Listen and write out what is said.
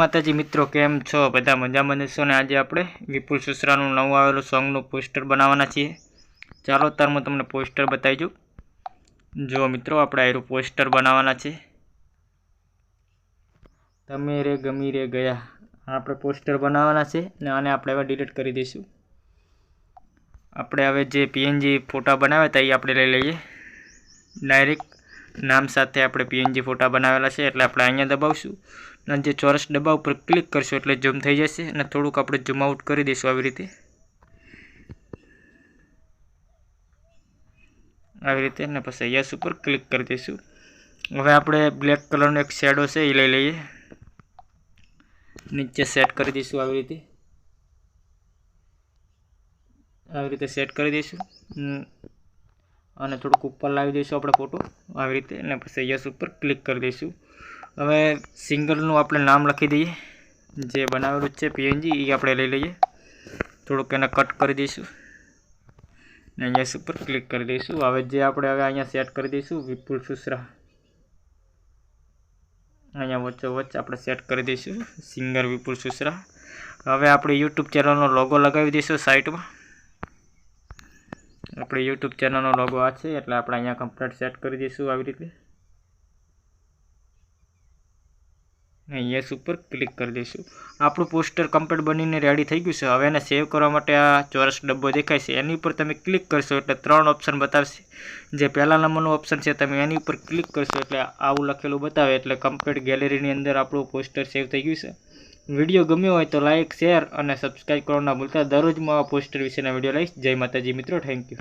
માતાજી મિત્રો, કેમ છો? બધા મજામાં જશો ને? આજે આપણે વિપુલ સુસરાનું નવું આવેલું સોંગનું પોસ્ટર બનાવવાના છીએ. ચાલો તાર હું તમને પોસ્ટર બતાવી દઉં. જો મિત્રો, આપણે આયરું પોસ્ટર બનાવવાના છે. તમે રે ગમી રે ગયા, આપણે પોસ્ટર બનાવવાના છે ને આને આપણે હવે ડિલીટ કરી દઈશું. આપણે હવે જે પીએનજી ફોટા બનાવ્યા હતા એ આપણે લઈ લઈએ. ડાયરેક્ટ નામ સાથે આપણે પીએનજી ફોટા બનાવેલા છે એટલે આપણે અહીંયા દબાવશું અને જે ચોરસ ડબ્બા ઉપર ક્લિક કરશું એટલે ઝૂમ થઈ જશે અને થોડુંક આપણે ઝૂમ આઉટ કરી દઈશું આવી રીતે ને પછી યસ ઉપર ક્લિક કરી દઈશું. હવે આપણે બ્લેક કલરનો એક શેડો છે એ લઈ લઈએ, નીચે સેટ કરી દઈશું આવી રીતે સેટ કરી દઈશું અને થોડુંક ઉપર લાવી દઈશું આપણે ફોટો આવી રીતે અને પછી યસ ઉપર ક્લિક કરી દઈશું. હવે સિંગલનું આપણે નામ લખી દઈએ, જે બનાવેલું છે પીએનજી એ આપણે લઈ લઈએ, થોડુંક એને કટ કરી દઈશું અને યસ ઉપર ક્લિક કરી દઈશું. હવે જે આપણે અહીંયા સેટ કરી દઈશું વિપુલ સુસરા, અહીંયા વચ્ચે આપણે સેટ કરી દઈશું સિંગર વિપુલ સુસરા. હવે આપણે યુટ્યુબ ચેનલનો લોગો લગાવી દઈશું સાઈડમાં. આપણે યુટ્યુબ ચેનલનો લોગો આ છે એટલે આપણે અહીંયા કમ્પ્લીટ સેટ કરી દઈશું આવી રીતે. યસ ઉપર ક્લિક કરી દઈશું. આપણું પોસ્ટર કમ્પ્લીટ બનીને રેડી થઈ ગયું છે. હવે એને સેવ કરવા માટે આ ચોરસ ડબ્બો દેખાય છે એની ઉપર તમે ક્લિક કરશો એટલે 3 ઓપ્શન બતાવશે. જે પહેલા નંબરનું ઓપ્શન છે તમે એની ઉપર ક્લિક કરશો એટલે આવું લખેલું બતાવે એટલે કમ્પ્લીટ ગેલેરીની અંદર આપણું પોસ્ટર સેવ થઈ ગયું છે. વિડીયો ગમ્યો હોય તો લાઇક, શેર અને સબસ્ક્રાઈબ કરવાનું ના ભૂલતા. દરરોજ હું આ પોસ્ટર વિશેના વિડીયો લઈશ. જય માતાજી મિત્રો, થેન્ક યુ.